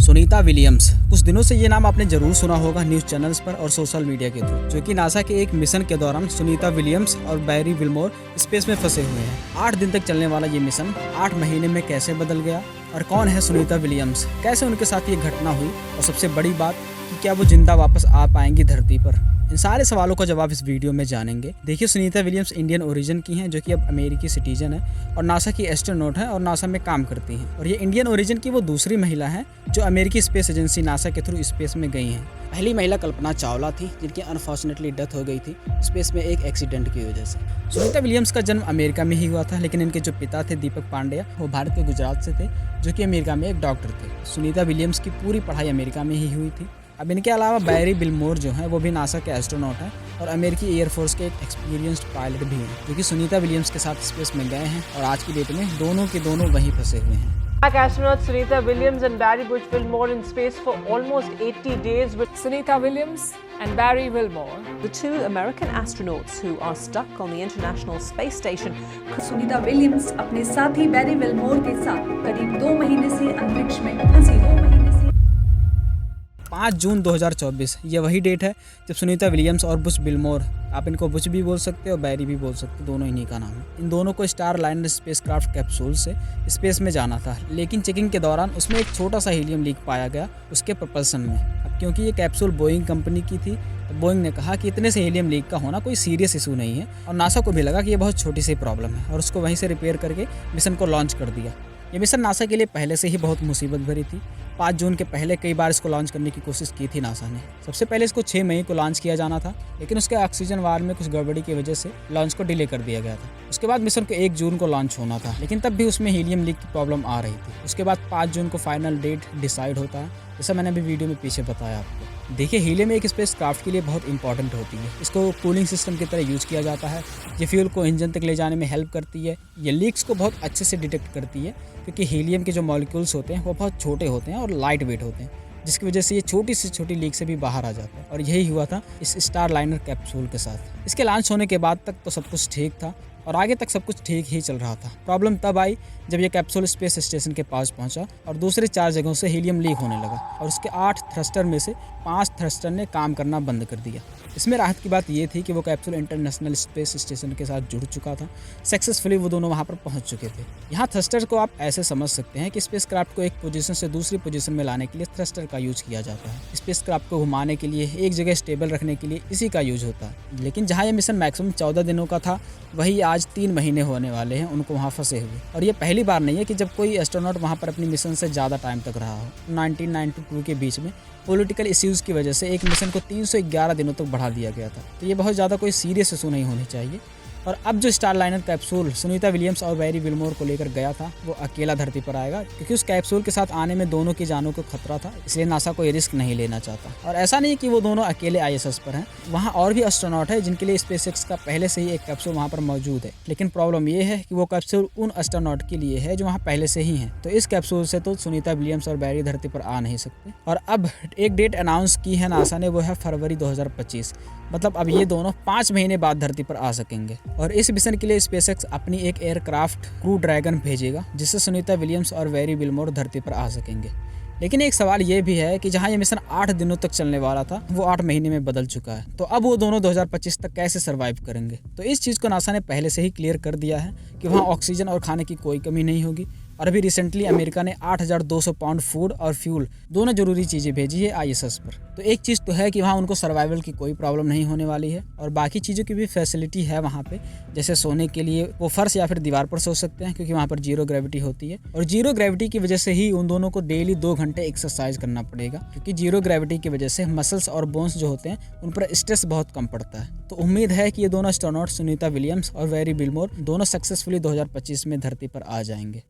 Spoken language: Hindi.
सुनीता विलियम्स, कुछ दिनों से ये नाम आपने जरूर सुना होगा न्यूज़ चैनल्स पर और सोशल मीडिया के थ्रू, जो कि नासा के एक मिशन के दौरान सुनीता विलियम्स और बैरी विल्मोर स्पेस में फंसे हुए हैं। 8 दिन तक चलने वाला ये मिशन 8 महीने में कैसे बदल गया और कौन है सुनीता विलियम्स, कैसे उनके साथ ये घटना हुई और सबसे बड़ी बात कि क्या वो जिंदा वापस आ पाएंगी धरती पर। इन सारे सवालों का जवाब इस वीडियो में जानेंगे। देखिए, सुनीता विलियम्स इंडियन ओरिजिन की हैं, जो कि अब अमेरिकी सिटीजन है और नासा की एस्ट्रोनॉट है और नासा में काम करती हैं। और ये इंडियन ओरिजिन की वो दूसरी महिला है जो अमेरिकी स्पेस एजेंसी नासा के थ्रू स्पेस में गई हैं। पहली महिला कल्पना चावला थी, जिनकी अनफॉर्चुनेटली डेथ हो गई थी स्पेस में एक एक्सीडेंट की वजह से। सुनीता विलियम्स का जन्म अमेरिका में ही हुआ था, लेकिन इनके जो पिता थे दीपक पांड्या, वो भारत के गुजरात से थे, जो कि अमेरिका में एक डॉक्टर थे। सुनीता विलियम्स की पूरी पढ़ाई अमेरिका में ही हुई थी। अब इनके अलावा बैरी विल्मोर जो है वो भी नासा के एस्ट्रोनॉट हैं और अमेरिकी एयरफोर्स के एक एक्सपीरियंस्ड पायलट भी हैं, जो कि सुनीता विलियम्स के साथ स्पेस में गए हैं और आज की डेट में दोनों के दोनों वहीं फंसे हुए हैं। Astronauts Sunita Williams and Barry Wilmore in space for almost 80 days with Sunita Williams and Barry Wilmore, the two American astronauts who are stuck on the International Space Station. Sunita Williams अपने साथी बैरी विल्मोर के साथ करीब 2 महीने से अंतरिक्ष में फंसी 5 जून 2024 ये वही डेट है जब सुनीता विलियम्स और बुच विल्मोर, आप इनको बुच भी बोल सकते हो और बैरी भी बोल सकते हो, दोनों इन्हीं का नाम है, इन दोनों को स्टार लाइनर स्पेसक्राफ्ट कैप्सूल से स्पेस में जाना था। लेकिन चेकिंग के दौरान उसमें एक छोटा सा हीलियम लीक पाया गया उसके प्रपल्सन में। अब क्योंकि ये कैप्सूल बोइंग कंपनी की थी, तो बोइंग ने कहा कि इतने से हीलियम लीक का होना कोई सीरियस इशू नहीं है और नासा को भी लगा कि ये बहुत छोटी सी प्रॉब्लम है और उसको वहीं से रिपेयर करके मिशन को लॉन्च कर दिया। ये मिशन नासा के लिए पहले से ही बहुत मुसीबत भरी थी। 5 जून के पहले कई बार इसको लॉन्च करने की कोशिश की थी नासा ने। सबसे पहले इसको 6 मई को लॉन्च किया जाना था, लेकिन उसके ऑक्सीजन वार में कुछ गड़बड़ी की वजह से लॉन्च को डिले कर दिया गया था। उसके बाद मिशन को 1 जून को लॉन्च होना था, लेकिन तब भी उसमें हीलियम लीक की प्रॉब्लम आ रही थी। उसके बाद 5 जून को फाइनल डेट डिसाइड होता है, जैसा मैंने अभी वीडियो में पीछे बताया आपको। देखिए, हीलियम एक स्पेस क्राफ्ट के लिए बहुत इंपॉर्टेंट होती है। इसको कूलिंग सिस्टम की तरह यूज किया जाता है। ये फ्यूल को इंजन तक ले जाने में हेल्प करती है। ये लीक्स को बहुत अच्छे से डिटेक्ट करती है, क्योंकि हीलियम के जो मॉलिक्यूल्स होते हैं वो बहुत छोटे होते हैं और लाइट वेट होते हैं, जिसकी वजह से ये छोटी से छोटी लीक से भी बाहर आ जाता है। और यही हुआ था इस स्टार लाइनर कैप्सूल के साथ। इसके लॉन्च होने के बाद तक तो सब कुछ ठीक था और आगे तक सब कुछ ठीक ही चल रहा था। प्रॉब्लम तब आई जब ये कैप्सूल स्पेस स्टेशन के पास पहुंचा और दूसरे 4 जगहों से हीलियम लीक होने लगा और उसके 8 थ्रस्टर में से 5 थ्रस्टर ने काम करना बंद कर दिया। इसमें राहत की बात ये थी कि वो कैप्सूल इंटरनेशनल स्पेस स्टेशन के साथ जुड़ चुका था। सक्सेसफुली वो दोनों वहाँ पर पहुँच चुके थे। यहाँ थ्रस्टर को आप ऐसे समझ सकते हैं कि स्पेस क्राफ्ट को एक पोजीशन से दूसरी पोजीशन में लाने के लिए थ्रस्टर का यूज किया जाता है। स्पेस क्राफ्ट को घुमाने के लिए, एक जगह स्टेबल रखने के लिए इसी का यूज होता है। लेकिन जहाँ ये मिशन मैक्सिमम 14 दिनों का था, वही आज 3 महीने होने वाले हैं उनको वहाँ फंसे हुए। और ये पहली बार नहीं है कि जब कोई एस्ट्रोनॉट वहाँ पर अपनी मिशन से ज़्यादा टाइम तक रहा हो। 1992 के बीच में पॉलिटिकल इश्यूज़ की वजह से एक मिशन को 311 दिनों तक बढ़ा दिया गया था। तो ये बहुत ज़्यादा कोई सीरियस इशू नहीं होनी चाहिए। और अब जो star liner capsule Sunita Williams और बैरी विल्मोर को लेकर गया था, वो अकेला धरती पर आएगा, क्योंकि उस कैप्सूल के साथ आने में दोनों की जानों को खतरा था। इसलिए नासा कोई रिस्क नहीं लेना चाहता। और ऐसा नहीं कि वो दोनों अकेले ISS पर हैं, वहाँ और भी एस्ट्रोनॉट है जिनके लिए स्पेसएक्स का पहले से ही एक कैप्सूल वहाँ पर मौजूद है। लेकिन प्रॉब्लम ये है कि वो कैप्सूल उन एस्ट्रोनॉट के लिए है जो वहाँ पहले से ही हैं। तो इस कैप्सूल से तो सुनीता विलियम्स और बैरी धरती पर आ नहीं सकते। और अब एक डेट अनाउंस की है नासा ने, वो है फरवरी 2025। मतलब अब ये दोनों 5 महीने बाद धरती पर आ सकेंगे। और इस मिशन के लिए स्पेसएक्स अपनी एक एयरक्राफ्ट क्रू ड्रैगन भेजेगा, जिससे सुनीता विलियम्स और बैरी विल्मोर धरती पर आ सकेंगे। लेकिन एक सवाल ये भी है कि जहां ये मिशन 8 दिनों तक चलने वाला था, वो 8 महीने में बदल चुका है। तो अब वो दोनों 2025 तक कैसे सर्वाइव करेंगे? तो इस चीज़ को नासा ने पहले से ही क्लियर कर दिया है कि वहाँ ऑक्सीजन और खाने की कोई कमी नहीं होगी। और अभी रिसेंटली अमेरिका ने 8200 पाउंड फूड और फ्यूल, दोनों जरूरी चीज़ें भेजी है ISS पर। तो एक चीज़ तो है कि वहाँ उनको सर्वाइवल की कोई प्रॉब्लम नहीं होने वाली है और बाकी चीज़ों की भी फैसिलिटी है वहाँ पे। जैसे सोने के लिए वो फर्श या फिर दीवार पर सो सकते हैं, क्योंकि वहाँ पर 0 ग्रेविटी होती है। और 0 ग्रेविटी की वजह से ही उन दोनों को डेली 2 घंटे एक्सरसाइज करना पड़ेगा, क्योंकि 0 ग्रेविटी की वजह से मसल्स और बोन्स जो होते हैं उन पर स्ट्रेस बहुत कम पड़ता है। तो उम्मीद है कि ये दोनों एस्ट्रोनॉट सुनीता विलियम्स और बैरी विल्मोर दोनों सक्सेसफुली 2025 में धरती पर आ जाएंगे।